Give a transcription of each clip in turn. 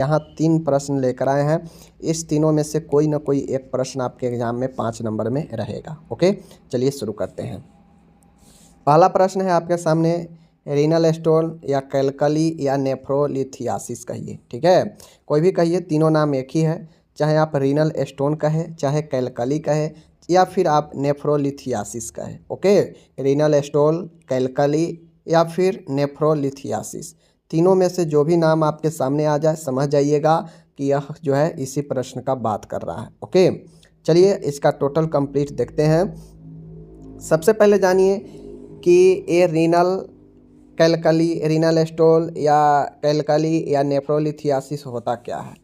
यहाँ 3 प्रश्न लेकर आए हैं। इस तीनों में से कोई ना कोई एक प्रश्न आपके एग्जाम में 5 नंबर में रहेगा। ओके, चलिए शुरू करते हैं। पहला प्रश्न है आपके सामने, रीनल स्टोन या कैलकली या नेफ्रोलिथियासिस कहिए। ठीक है, कोई भी कहिए, तीनों नाम एक ही है। चाहे आप रीनल स्टोन कहे, चाहे कैलकली कहे, या फिर आप नेफ्रोलिथियासिस कहे। ओके, रीनल स्टोन, कैलकली या फिर नेफ्रोलिथियासिस, तीनों में से जो भी नाम आपके सामने आ जाए समझ जाइएगा कि यह जो है इसी प्रश्न का बात कर रहा है। ओके, चलिए इसका टोटल कंप्लीट देखते हैं। सबसे पहले जानिए कि ये रीनल स्टोन या कैलकली या नेफ्रोलिथियासिस होता क्या है।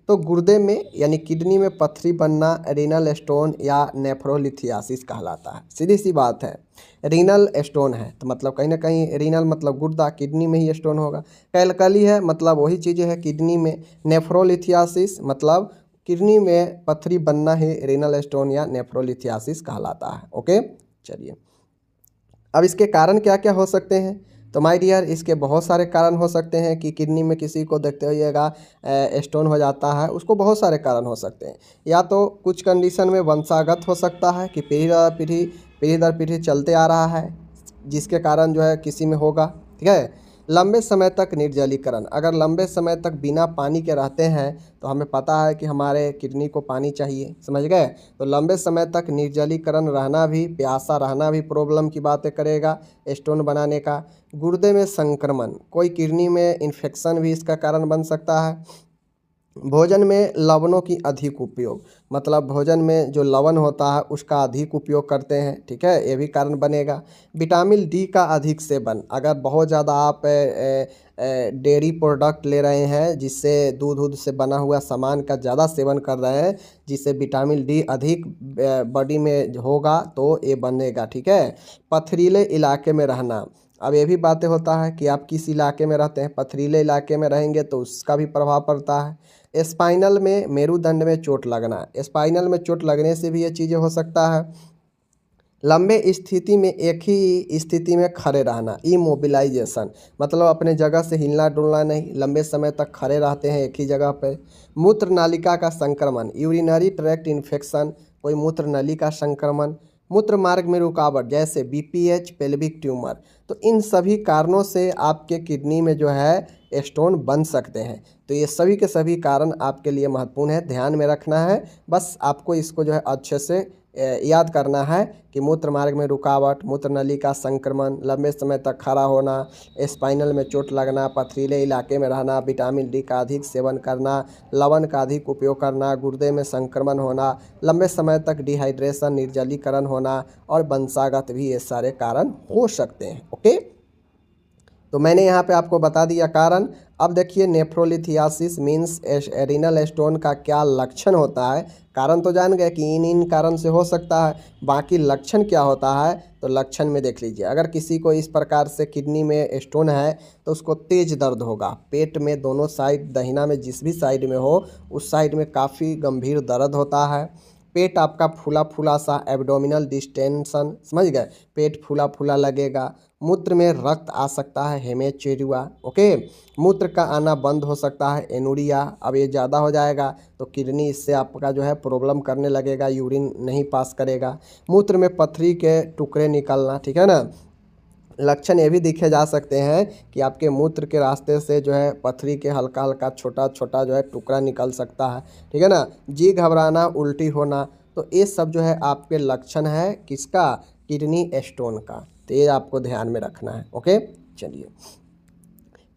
तो गुर्दे में यानी किडनी में पथरी बनना रीनल स्टोन या नेफ्रोलिथियासिस कहलाता है। सीधी सी बात है, रीनल स्टोन है तो मतलब कहीं ना कहीं रीनल मतलब गुर्दा, किडनी में ही स्टोन होगा। कैलकली है मतलब वही चीज़ है किडनी में। नेफ्रोलिथियासिस मतलब किडनी में पथरी बनना ही रीनल स्टोन या नेफ्रोलिथियासिस कहलाता है। ओके, चलिए अब इसके कारण क्या क्या हो सकते हैं। तो माय डियर, इसके बहुत सारे कारण हो सकते हैं कि किडनी में किसी को देखते होइएगा स्टोन हो जाता है, उसको बहुत सारे कारण हो सकते हैं। या तो कुछ कंडीशन में वंशागत हो सकता है कि पीढ़ी दर पीढ़ी चलते आ रहा है, जिसके कारण जो है किसी में होगा। ठीक है, लंबे समय तक निर्जलीकरण, अगर लंबे समय तक बिना पानी के रहते हैं तो हमें पता है कि हमारे किडनी को पानी चाहिए, समझ गए। तो लंबे समय तक निर्जलीकरण रहना भी, प्यासा रहना भी प्रॉब्लम की बातें करेगा स्टोन बनाने का। गुर्दे में संक्रमण, कोई किडनी में इन्फेक्शन भी इसका कारण बन सकता है। भोजन में लवणों की अधिक उपयोग, मतलब भोजन में जो लवण होता है उसका अधिक उपयोग करते हैं। ठीक है, ये भी कारण बनेगा। विटामिन डी का अधिक सेवन, अगर बहुत ज़्यादा आप डेयरी प्रोडक्ट ले रहे हैं, जिससे दूध से बना हुआ सामान का ज़्यादा सेवन कर रहे हैं, जिससे विटामिन डी अधिक बॉडी में होगा तो ये बनेगा। ठीक है, पथरीले इलाके में रहना, अब ये भी बातें होता है कि आप किस इलाके में रहते हैं। पथरीले इलाके में रहेंगे तो उसका भी प्रभाव पड़ता है। स्पाइनल में, मेरुदंड में चोट लगना, स्पाइनल में चोट लगने से भी ये चीज़ें हो सकता है। लंबे स्थिति में एक ही स्थिति में खड़े रहना, इमोबिलाइजेशन, मतलब अपने जगह से हिलना डुलना नहीं, लंबे समय तक खड़े रहते हैं एक ही जगह पर। मूत्र नालिका का संक्रमण, यूरिनरी ट्रैक्ट इन्फेक्शन, कोई मूत्र नली का संक्रमण। मूत्र मार्ग में रुकावट जैसे बीपीएच, पेल्विक ट्यूमर, तो इन सभी कारणों से आपके किडनी में जो है स्टोन बन सकते हैं। तो ये सभी के सभी कारण आपके लिए महत्वपूर्ण है, ध्यान में रखना है। बस आपको इसको जो है अच्छे से याद करना है कि मूत्र मार्ग में रुकावट, मूत्र नली का संक्रमण, लंबे समय तक खड़ा होना, स्पाइनल में चोट लगना, पथरीले इलाके में रहना, विटामिन डी का अधिक सेवन करना, लवण का अधिक उपयोग करना, गुर्दे में संक्रमण होना, लंबे समय तक डिहाइड्रेशन, निर्जलीकरण होना और वंशागत भी, ये सारे कारण हो सकते हैं। ओके, तो मैंने यहाँ पे आपको बता दिया कारण। अब देखिए नेफ्रोलिथियासिस मीन्स रीनल स्टोन का क्या लक्षण होता है। कारण तो जान गए कि इन कारण से हो सकता है, बाकी लक्षण क्या होता है तो लक्षण में देख लीजिए। अगर किसी को इस प्रकार से किडनी में स्टोन है तो उसको तेज दर्द होगा, पेट में दोनों साइड, दहिना में जिस भी साइड में हो उस साइड में काफ़ी गंभीर दर्द होता है। पेट आपका फूला फूला सा, एब्डोमिनल डिस्टेंशन, समझ गए, पेट फूला फूला लगेगा। मूत्र में रक्त आ सकता है, हेमेचुरिया। ओके, मूत्र का आना बंद हो सकता है, एनुरिया। अब ये ज़्यादा हो जाएगा तो किडनी इससे आपका जो है प्रॉब्लम करने लगेगा, यूरिन नहीं पास करेगा। मूत्र में पथरी के टुकड़े निकलना, ठीक है ना। लक्षण ये भी दिखे जा सकते हैं कि आपके मूत्र के रास्ते से जो है पथरी के हल्का हल्का छोटा छोटा जो है टुकड़ा निकल सकता है, ठीक है ना। जी घबराना, उल्टी होना, तो ये सब जो है आपके लक्षण है किसका, किडनी स्टोन का। तो ये आपको ध्यान में रखना है। ओके, चलिए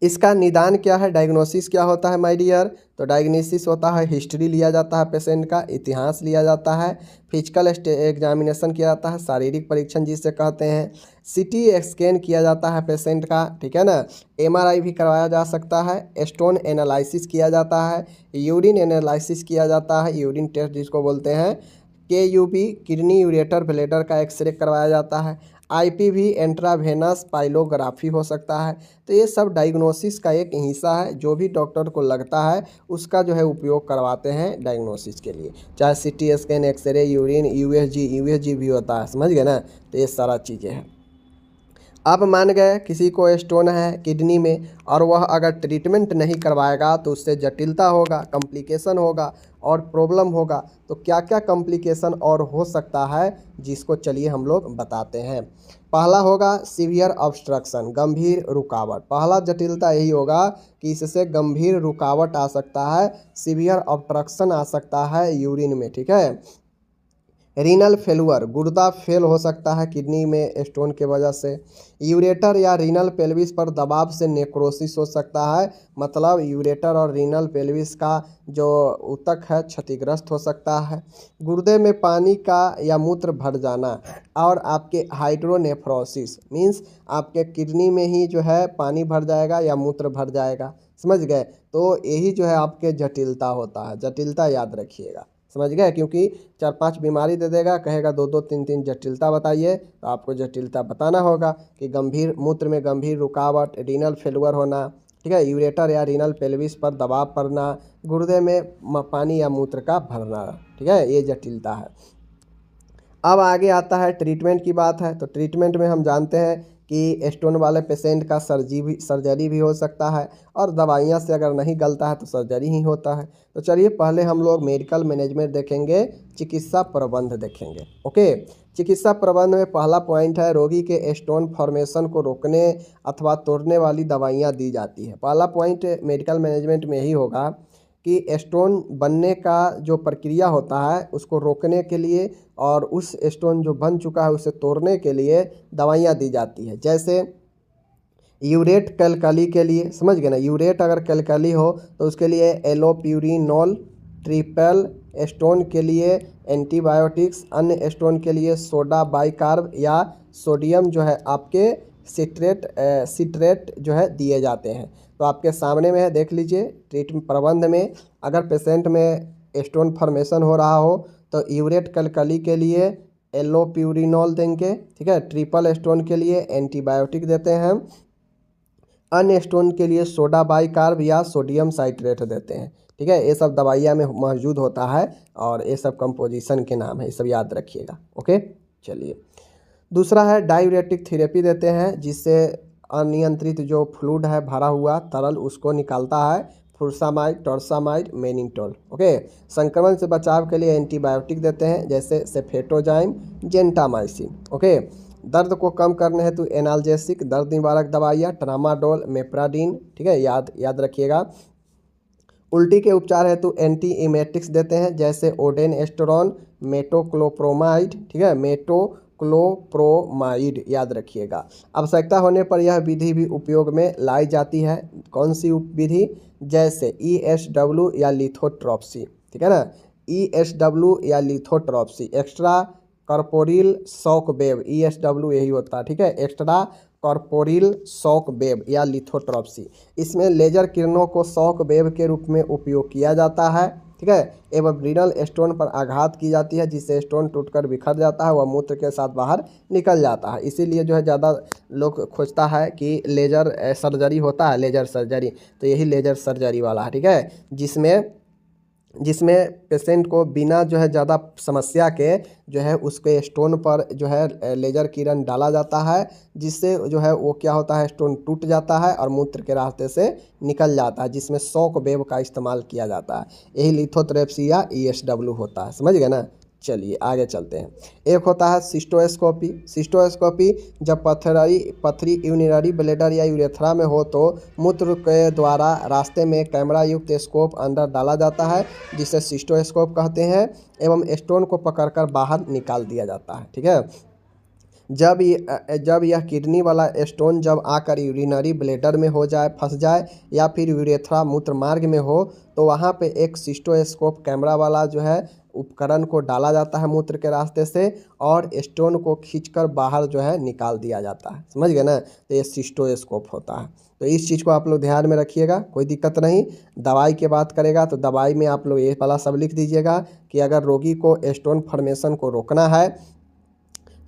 इसका निदान क्या है, डायग्नोसिस क्या होता है माय डियर। तो डायग्नोसिस होता है, हिस्ट्री लिया जाता है पेशेंट का, इतिहास लिया जाता है, फिजिकल एग्जामिनेशन किया जाता है, शारीरिक परीक्षण जिसे कहते हैं, सीटी स्कैन किया जाता है पेशेंट का, ठीक है ना। एमआरआई भी करवाया जा सकता है, स्टोन एनालिसिस किया जाता है, यूरिन एनालिसिस किया जाता है, यूरिन टेस्ट जिसको बोलते हैं, केयूबी, किडनी यूरेटर ब्लेडर का एक्सरे करवाया जाता है, आईपीवी, इंट्रावेनस पाइलोग्राफी हो सकता है। तो ये सब डायग्नोसिस का एक हिस्सा है, जो भी डॉक्टर को लगता है उसका जो है उपयोग करवाते हैं डायग्नोसिस के लिए, चाहे CT scan, x ray, urine, USG भी होता है, समझ गए ना। तो ये सारा चीज़ें हैं। आप मान गए किसी को स्टोन है किडनी में और वह अगर ट्रीटमेंट नहीं करवाएगा तो उससे जटिलता होगा, कॉम्प्लिकेशन होगा और प्रॉब्लम होगा। तो क्या क्या कॉम्प्लिकेशन और हो सकता है जिसको चलिए हम लोग बताते हैं। पहला होगा सीवियर ऑब्स्ट्रक्शन, गंभीर रुकावट। पहला जटिलता यही होगा कि इससे गंभीर रुकावट आ सकता है, सीवियर ऑब्स्ट्रक्शन आ सकता है यूरिन में, ठीक है। रीनल फेलुअर, गुर्दा फेल हो सकता है किडनी में स्टोन के वजह से। यूरेटर या रीनल पेल्विस पर दबाव से नेक्रोसिस हो सकता है, मतलब यूरेटर और रीनल पेल्विस का जो ऊतक है क्षतिग्रस्त हो सकता है। गुर्दे में पानी का या मूत्र भर जाना और आपके हाइड्रोनेफ्रोसिस मीन्स आपके किडनी में ही जो है पानी भर जाएगा या मूत्र भर जाएगा, समझ गए। तो यही जो है आपके जटिलता होता है, जटिलता याद रखिएगा, समझ गए। क्योंकि 4-5 बीमारी दे देगा, कहेगा 2-2 3-3 जटिलता बताइए, तो आपको जटिलता बताना होगा कि गंभीर मूत्र में गंभीर रुकावट, रीनल फेलुअर होना, ठीक है, यूरेटर या रीनल पेल्विस पर दबाव पड़ना, गुर्दे में पानी या मूत्र का भरना, ठीक है, ये जटिलता है। अब आगे आता है ट्रीटमेंट की बात है। तो ट्रीटमेंट में हम जानते हैं कि स्टोन वाले पेशेंट का सर्जरी भी हो सकता है और दवाइयाँ से अगर नहीं गलता है तो सर्जरी ही होता है। तो चलिए पहले हम लोग मेडिकल मैनेजमेंट देखेंगे, चिकित्सा प्रबंध देखेंगे। ओके, चिकित्सा प्रबंध में पहला पॉइंट है रोगी के स्टोन फॉर्मेशन को रोकने अथवा तोड़ने वाली दवाइयाँ दी जाती है। पहला पॉइंट मेडिकल मैनेजमेंट में यही होगा कि स्टोन बनने का जो प्रक्रिया होता है उसको रोकने के लिए और उस स्टोन जो बन चुका है उसे तोड़ने के लिए दवाइयाँ दी जाती है। जैसे यूरेट कैलकली के लिए, समझ गए ना, यूरेट अगर कैलकली हो तो उसके लिए एलोप्यूरिनोल, ट्रिपल स्टोन के लिए एंटीबायोटिक्स, अन्य स्टोन के लिए सोडा बाइकार्ब या सोडियम जो है आपके सिट्रेट जो है दिए जाते हैं। तो आपके सामने में है, देख लीजिए। ट्रीटमेंट प्रबंध में अगर पेशेंट में स्टोन फॉर्मेशन हो रहा हो तो यूरेट कैलकली के लिए एलोप्यूरिनोल देंगे, ठीक है। ट्रिपल स्टोन के लिए एंटीबायोटिक देते हैं, अन्य स्टोन के लिए सोडा बाइकार्ब या सोडियम साइट्रेट देते हैं, ठीक है। ये सब दवाइयाँ में मौजूद होता है और ये सब कंपोजिशन के नाम है, ये सब याद रखिएगा। ओके, चलिए दूसरा है डायूरेटिक थेरेपी देते हैं, जिससे अनियंत्रित जो फ्लूइड है भरा हुआ तरल उसको निकालता है, फुरसामाइड, टॉर्सामाइड, मेनिटोल। ओके, संक्रमण से बचाव के लिए एंटीबायोटिक देते हैं जैसे सेफेटोजाइम, जेंटामाइसिन। ओके, दर्द को कम करने हेतु एनाल्जेसिक, दर्द निवारक दवाइयाँ ट्रामाडोल, मेप्राडीन, ठीक है, याद रखिएगा। उल्टी के उपचार हेतु एंटी इमेटिक्स देते हैं जैसे ओडेनएस्टेरोन, मेटोक्लोप्रोमाइड, ठीक है, मेटोक्लोप्रोमाइड याद रखिएगा। आवश्यकता होने पर यह विधि भी उपयोग में लाई जाती है। कौन सी विधि? जैसे ESW या लिथोट्रॉप्सी, ठीक है ना, ESW या लिथोट्रॉप्सी, एक्स्ट्रा कॉर्पोरिल शॉक वेव, ESW यही होता है, ठीक है, एक्स्ट्रा कॉर्पोरिल शॉक वेव या लिथोट्रॉप्सी। इसमें लेजर किरणों को शॉक वेव के रूप में उपयोग किया जाता है, ठीक है, एवं रीनल स्टोन पर आघात की जाती है जिससे स्टोन टूटकर बिखर जाता है, वह मूत्र के साथ बाहर निकल जाता है। इसीलिए जो है ज़्यादा लोग खोजता है कि लेजर सर्जरी होता है, लेजर सर्जरी, तो यही लेजर सर्जरी वाला है, ठीक है, जिसमें पेशेंट को बिना जो है ज़्यादा समस्या के जो है उसके स्टोन पर जो है लेजर किरण डाला जाता है, जिससे जो है वो क्या होता है, स्टोन टूट जाता है और मूत्र के रास्ते से निकल जाता है, जिसमें शॉक वेव का इस्तेमाल किया जाता है। यही लिथोट्रेप्सी या ESW होता है, समझ गए ना। चलिए आगे चलते हैं। एक होता है सिस्टोस्कोपी। सिस्टोस्कोपी जब पथरी यूरिनरी ब्लैडर या यूरेथ्रा में हो तो मूत्र के द्वारा रास्ते में कैमरा युक्त स्कोप अंदर डाला जाता है जिसे सिस्टोस्कोप कहते हैं, एवं स्टोन को पकड़कर बाहर निकाल दिया जाता है, ठीक है। जब यह किडनी वाला स्टोन जब आकर यूरिनरी ब्लैडर में हो जाए, फंस जाए, या फिर यूरेथ्रा मूत्र मार्ग में हो तो वहाँ पे एक सिस्टोस्कोप कैमरा वाला जो है उपकरण को डाला जाता है मूत्र के रास्ते से और स्टोन को खींचकर बाहर जो है निकाल दिया जाता है, समझ गए ना। तो ये सिस्टोस्कोप होता है। तो इस चीज़ को आप लोग ध्यान में रखिएगा, कोई दिक्कत नहीं। दवाई की बात करेगा तो दवाई में आप लोग ये वाला सब लिख दीजिएगा कि अगर रोगी को स्टोन फॉर्मेशन को रोकना है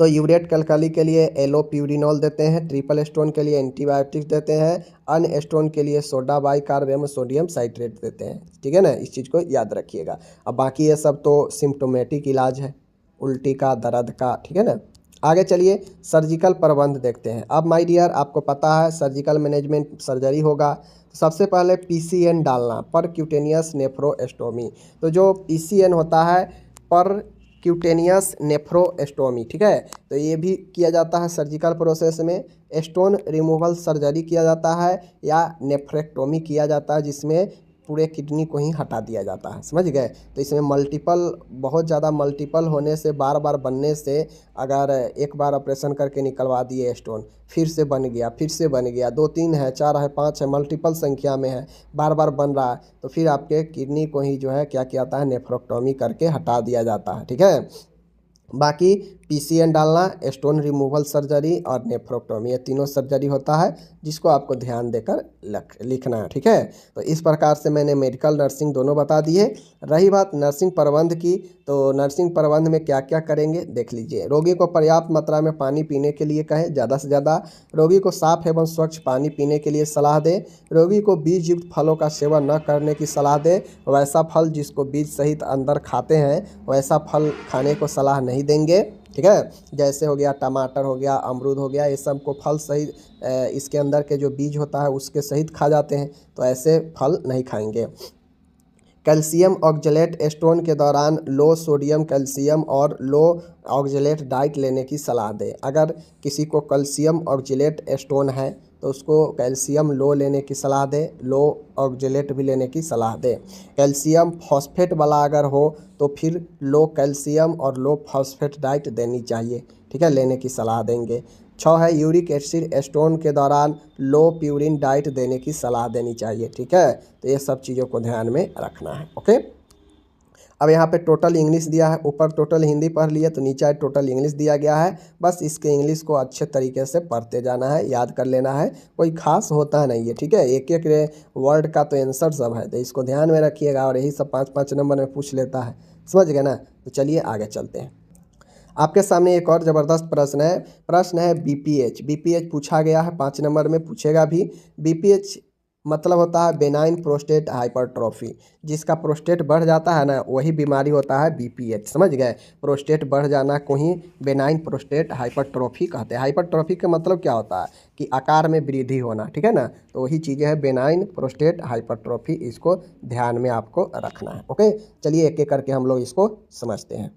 तो यूरेट कैलकली के लिए एलोप्यूरिनोल देते हैं, ट्रिपल स्टोन के लिए एंटीबायोटिक्स देते हैं, अन्य स्टोन के लिए सोडा बाइकार्ब एवं सोडियम साइट्रेट देते हैं, ठीक है ना। इस चीज़ को याद रखिएगा। अब बाकी ये सब तो सिम्टोमेटिक इलाज है, उल्टी का, दर्द का, ठीक है ना। आगे चलिए सर्जिकल प्रबंध देखते हैं। अब माय डियर आपको पता है सर्जिकल मैनेजमेंट सर्जरी होगा, तो सबसे पहले पीसीएन डालना, परक्यूटेनियस नेफ्रोएस्टोमी। तो जो पीसीएन होता है परक्यूटेनियस नेफ्रोएस्टोमी, ठीक है, तो ये भी किया जाता है सर्जिकल प्रोसेस में। स्टोन रिमूवल सर्जरी किया जाता है या नेफ्रेक्टोमी किया जाता है, जिसमें पूरे किडनी को ही हटा दिया जाता है, समझ गए। तो इसमें मल्टीपल, बहुत ज़्यादा मल्टीपल होने से, बार बार बनने से, अगर एक बार ऑपरेशन करके निकलवा दिए स्टोन, फिर से बन गया, फिर से बन गया, 2 3 है, 4 है, 5 है, मल्टीपल संख्या में है, बार बार बन रहा है, तो फिर आपके किडनी को ही जो है क्या किया जाता है, नेफ्रोक्टोमी करके हटा दिया जाता है, ठीक है। बाकी पीसीएन डालना, स्टोन रिमूवल सर्जरी और नेफ्रोक्टोमी, ये तीनों सर्जरी होता है जिसको आपको ध्यान देकर लिखना है, ठीक है। तो इस प्रकार से मैंने मेडिकल नर्सिंग दोनों बता दिए। रही बात नर्सिंग प्रबंध की, तो नर्सिंग प्रबंध में क्या क्या करेंगे देख लीजिए। रोगी को पर्याप्त मात्रा में पानी पीने के लिए कहें, ज़्यादा से ज़्यादा। रोगी को साफ एवं स्वच्छ पानी पीने के लिए सलाह दें। रोगी को बीज युक्त फलों का सेवन न करने की सलाह दें। वैसा फल जिसको बीज सहित अंदर खाते हैं वैसा फल खाने को सलाह नहीं देंगे, ठीक है। जैसे हो गया टमाटर हो गया, अमरूद हो गया, ये सब को फल सहित इसके अंदर के जो बीज होता है उसके सहित खा जाते हैं, तो ऐसे फल नहीं खाएंगे। कैल्शियम ऑक्जेलेट स्टोन के दौरान लो सोडियम कैल्शियम और लो ऑक्जेलेट डाइट लेने की सलाह दें। अगर किसी को कैल्शियम ऑक्जेलेट स्टोन है तो उसको कैल्शियम लो लेने की सलाह दें, लो ऑक्जेलेट भी लेने की सलाह दें। कैल्शियम फॉस्फेट वाला अगर हो तो फिर लो कैल्शियम और लो फॉस्फेट डाइट देनी चाहिए, ठीक है, लेने की सलाह देंगे। 6 है यूरिक एसिड स्टोन के दौरान लो प्यूरिन डाइट देने की सलाह देनी चाहिए, ठीक है। तो ये सब चीज़ों को ध्यान में रखना है, ओके। अब यहाँ पे टोटल इंग्लिश दिया है, ऊपर टोटल हिंदी पढ़ लिए तो नीचे टोटल इंग्लिश दिया गया है। बस इसके इंग्लिश को अच्छे तरीके से पढ़ते जाना है, याद कर लेना है, कोई खास होता नहीं है, ठीक है। एक एक वर्ड का तो आंसर सब है, तो इसको ध्यान में रखिएगा, और यही सब 5-5 नंबर में पूछ लेता है, समझ गए ना। तो चलिए आगे चलते हैं। आपके सामने एक और ज़बरदस्त प्रश्न है बीपीएच। बीपीएच पूछा गया है, 5 नंबर में पूछेगा भी। बीपीएच मतलब होता है बेनाइन प्रोस्टेट हाइपरट्रॉफी। जिसका प्रोस्टेट बढ़ जाता है ना, वही बीमारी होता है बीपीएच, समझ गए। प्रोस्टेट बढ़ जाना को ही बेनाइन प्रोस्टेट हाइपरट्रॉफी कहते हैं। हाइपरट्रॉफी का मतलब क्या होता है कि आकार में वृद्धि होना, ठीक है ना। तो वही चीज़ें है बेनाइन प्रोस्टेट हाइपरट्रॉफी, इसको ध्यान में आपको रखना है, ओके। चलिए एक एक करके हम लोग इसको समझते हैं।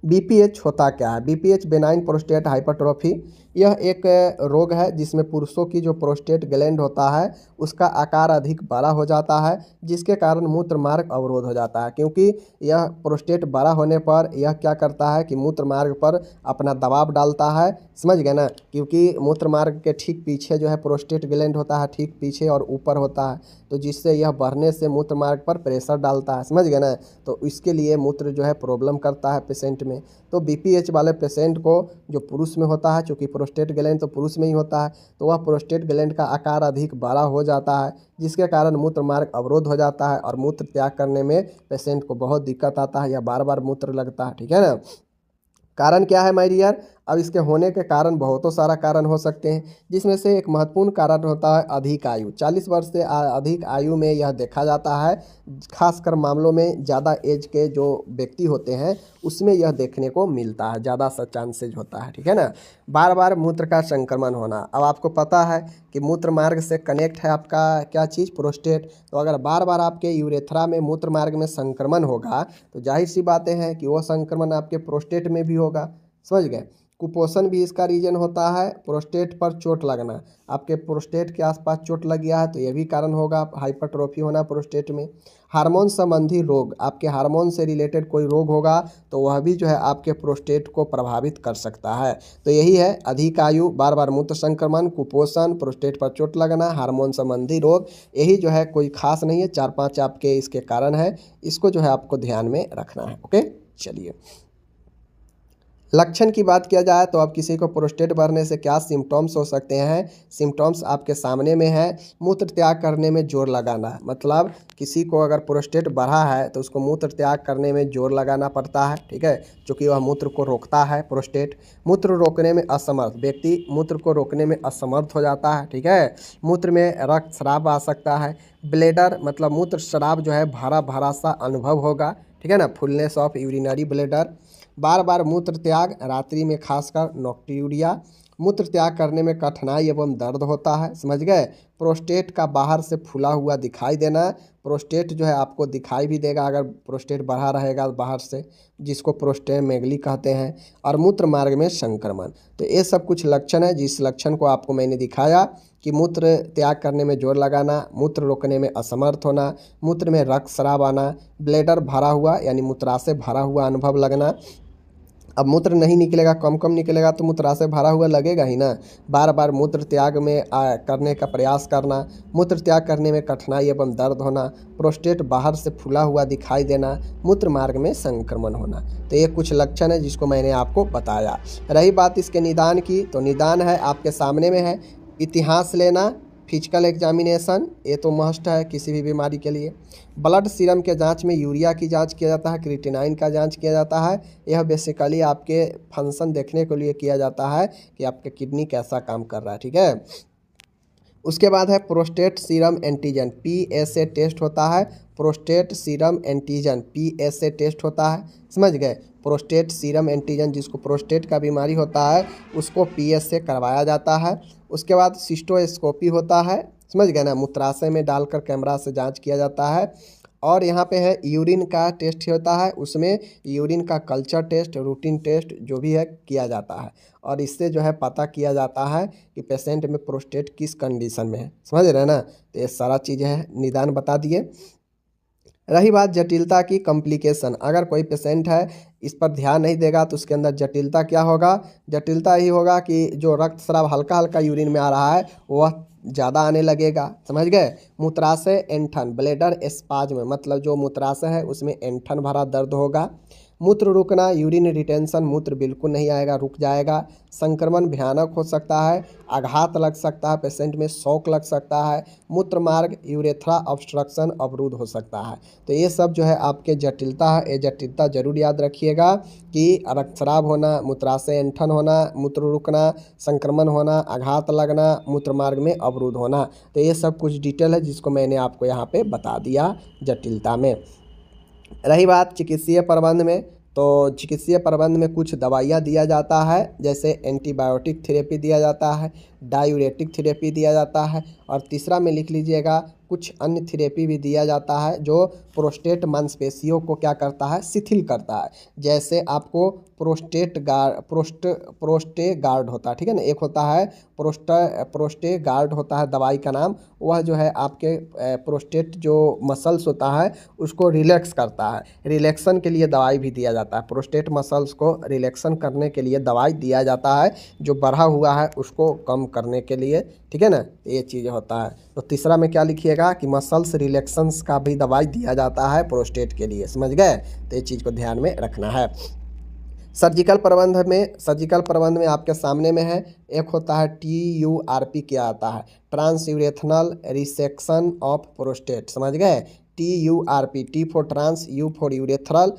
बीपीएच होता क्या है? बीपीएच बेनाइन प्रोस्टेट हाइपरट्रॉफी, यह एक रोग है जिसमें पुरुषों की जो प्रोस्टेट ग्लैंड होता है उसका आकार अधिक बड़ा हो जाता है, जिसके कारण मूत्र मार्ग अवरोध हो जाता है। क्योंकि यह प्रोस्टेट बड़ा होने पर यह क्या करता है कि मूत्र मार्ग पर अपना दबाव डालता है, समझ गए ना। क्योंकि मूत्र मार्ग के ठीक पीछे जो है प्रोस्टेट ग्लैंड होता है, ठीक पीछे और ऊपर होता है, तो जिससे यह बढ़ने से मूत्र मार्ग पर प्रेशर डालता है, समझ गए ना। तो इसके लिए मूत्र जो है प्रॉब्लम करता है पेशेंट में। तो बीपीएच वाले पेशेंट को, जो पुरुष में होता है, चूँकि प्रोस्टेट ग्लैंड तो पुरुष में ही होता है, तो वह प्रोस्टेट ग्लैंड का आकार अधिक बड़ा हो जाता है, जिसके कारण मूत्र मार्ग अवरोध हो जाता है और मूत्र त्याग करने में पेशेंट को बहुत दिक्कत आता है या बार बार मूत्र लगता है, ठीक है ना। कारण क्या है माय डियर? अब इसके होने के कारण बहुतों सारा कारण हो सकते हैं, जिसमें से एक महत्वपूर्ण कारण होता है अधिक आयु। 40 वर्ष से अधिक आयु में यह देखा जाता है, खासकर मामलों में ज़्यादा एज के जो व्यक्ति होते हैं उसमें यह देखने को मिलता है, ज़्यादा सा चांसेज होता है, ठीक है ना। बार बार मूत्र का संक्रमण होना, अब आपको पता है कि मूत्र मार्ग से कनेक्ट है आपका क्या चीज़, प्रोस्टेट। तो अगर बार बार आपके यूरेथ्रा में मूत्र मार्ग में संक्रमण होगा तो जाहिर सी बातें हैं कि वो संक्रमण आपके प्रोस्टेट में भी होगा, समझ गए। कुपोषण भी इसका रीजन होता है। प्रोस्टेट पर चोट लगना, आपके प्रोस्टेट के आसपास चोट लग गया है तो यह भी कारण होगा हाइपरट्रॉफी होना प्रोस्टेट में। हार्मोन संबंधी रोग, आपके हार्मोन से रिलेटेड कोई रोग होगा तो वह भी जो है आपके प्रोस्टेट को प्रभावित कर सकता है। तो यही है अधिक आयु, बार बार मूत्र संक्रमण, कुपोषण, प्रोस्टेट पर चोट लगना, हार्मोन संबंधी रोग, यही जो है कोई खास नहीं है, 4-5 आपके इसके कारण है। इसको जो है आपको ध्यान में रखना है, ओके। चलिए लक्षण की बात किया जाए तो अब किसी को प्रोस्टेट बढ़ने से क्या सिम्टम्स हो सकते हैं। सिम्टम्स आपके सामने में है। मूत्र त्याग करने में जोर लगाना, मतलब किसी को अगर प्रोस्टेट बढ़ा है तो उसको मूत्र त्याग करने में जोर लगाना पड़ता है, ठीक है, क्योंकि वह मूत्र को रोकता है प्रोस्टेट। मूत्र रोकने में असमर्थ, व्यक्ति मूत्र को रोकने में असमर्थ हो जाता है, ठीक है। मूत्र में रक्त स्राव आ सकता है। ब्लेडर मतलब मूत्र स्राव जो है भरा भरा सा अनुभव होगा, ठीक है ना, फुलनेस ऑफ यूरिनरी ब्लेडर। बार बार मूत्र त्याग, रात्रि में खासकर नोक्ट्यूरिया, मूत्र त्याग करने में कठिनाई एवं दर्द होता है। समझ गए। प्रोस्टेट का बाहर से फूला हुआ दिखाई देना, प्रोस्टेट जो है आपको दिखाई भी देगा अगर प्रोस्टेट बढ़ा रहेगा बाहर से, जिसको प्रोस्टेमेगली कहते हैं। और मूत्र मार्ग में संक्रमण। तो ये सब कुछ लक्षण है, जिस लक्षण को आपको मैंने दिखाया कि मूत्र त्याग करने में जोर लगाना, मूत्र रोकने में असमर्थ होना, मूत्र में रक्तस्राव आना, ब्लैडर भरा हुआ यानी मूत्राशय भरा हुआ अनुभव लगना। अब मूत्र नहीं निकलेगा, कम कम निकलेगा तो मूत्राशय भरा हुआ लगेगा ही ना। बार बार मूत्र त्याग में करने का प्रयास करना, मूत्र त्याग करने में कठिनाई एवं दर्द होना, प्रोस्टेट बाहर से फूला हुआ दिखाई देना, मूत्र मार्ग में संक्रमण होना। तो ये कुछ लक्षण है जिसको मैंने आपको बताया। रही बात इसके निदान की, तो निदान है आपके सामने में है। इतिहास लेना, फिजिकल एग्जामिनेशन, ये तो मस्ट है किसी भी बीमारी के लिए। ब्लड सीरम के जांच में यूरिया की जांच किया जाता है, क्रिएटिनाइन का जांच किया जाता है। यह बेसिकली आपके फंक्शन देखने के लिए किया जाता है कि आपके किडनी कैसा काम कर रहा है। ठीक है। उसके बाद है prostate serum antigen, PSA test होता है। Prostate serum antigen PSA test होता है। समझ गए। प्रोस्टेट सीरम एंटीजन, जिसको प्रोस्टेट का बीमारी होता है उसको PSA करवाया जाता है। उसके बाद सिस्टोस्कोपी होता है। समझ गए ना। मूत्राशय में डालकर कैमरा से जांच किया जाता है। और यहाँ पे है यूरिन का टेस्ट होता है, उसमें यूरिन का कल्चर टेस्ट, रूटीन टेस्ट जो भी है किया जाता है। और इससे जो है पता किया जाता है कि पेशेंट में प्रोस्टेट किस कंडीशन में है। समझ रहे हैं ना। तो ये सारा चीज़ है, निदान बता दिए। रही बात जटिलता की, कॉम्प्लिकेशन, अगर कोई पेशेंट है इस पर ध्यान नहीं देगा तो उसके अंदर जटिलता क्या होगा। जटिलता ही होगा कि जो रक्तस्राव हल्का हल्का यूरिन में आ रहा है वह ज़्यादा आने लगेगा। समझ गए। मूत्राशय ऐंठन, ब्लैडर स्पाज्म, मतलब जो मूत्राशय है उसमें ऐंठन भरा दर्द होगा। मूत्र रुकना, यूरिन रिटेंशन, मूत्र बिल्कुल नहीं आएगा, रुक जाएगा। संक्रमण भयानक हो सकता है, आघात लग सकता है, पेशेंट में शॉक लग सकता है। मूत्र मार्ग यूरेथ्रा ऑब्स्ट्रक्शन, अवरुद्ध हो सकता है। तो ये सब जो है आपके जटिलता है। ये जटिलता जरूर याद रखिएगा कि रक्तस्राव होना, मूत्राशय ऐंठन होना, मूत्र रुकना, संक्रमण होना, आघात लगना, मूत्र मार्ग में अवरुद्ध होना। तो ये सब कुछ डिटेल है जिसको मैंने आपको यहाँ पे बता दिया जटिलता में। रही बात चिकित्सीय प्रबंध में, तो चिकित्सीय प्रबंध में कुछ दवाइयाँ दिया जाता है, जैसे एंटीबायोटिक थेरेपी दिया जाता है, डायूरेटिक थेरेपी दिया जाता है। और तीसरा में लिख लीजिएगा कुछ अन्य थेरेपी भी दिया जाता है जो प्रोस्टेट मांसपेशियों को क्या करता है, शिथिल करता है। जैसे आपको प्रोस्टे गार्ड होता है। ठीक है ना। एक होता है प्रोस्टे गार्ड होता है दवाई का नाम। वह जो है आपके प्रोस्टेट जो मसल्स होता है उसको रिलैक्स करता है। रिलैक्सन के लिए दवाई भी दिया जाता है। प्रोस्टेट मसल्स को रिलैक्सन करने के लिए दवाई दिया जाता है, जो बढ़ा हुआ है उसको कम करने के लिए। ठीक है ना। ये चीज़ होता है। तो तीसरा में क्या लिखिएगा कि मसल्स रिलैक्सेंस का भी दवाई दिया जाता है प्रोस्टेट के लिए। समझ गए। तो ये चीज़ को ध्यान में रखना है। सर्जिकल प्रबंध में आपके सामने में है, एक होता है TURP, क्या आता है, trans urethral resection of prostate. समझ गए। TURP, T for trans, U for urethral,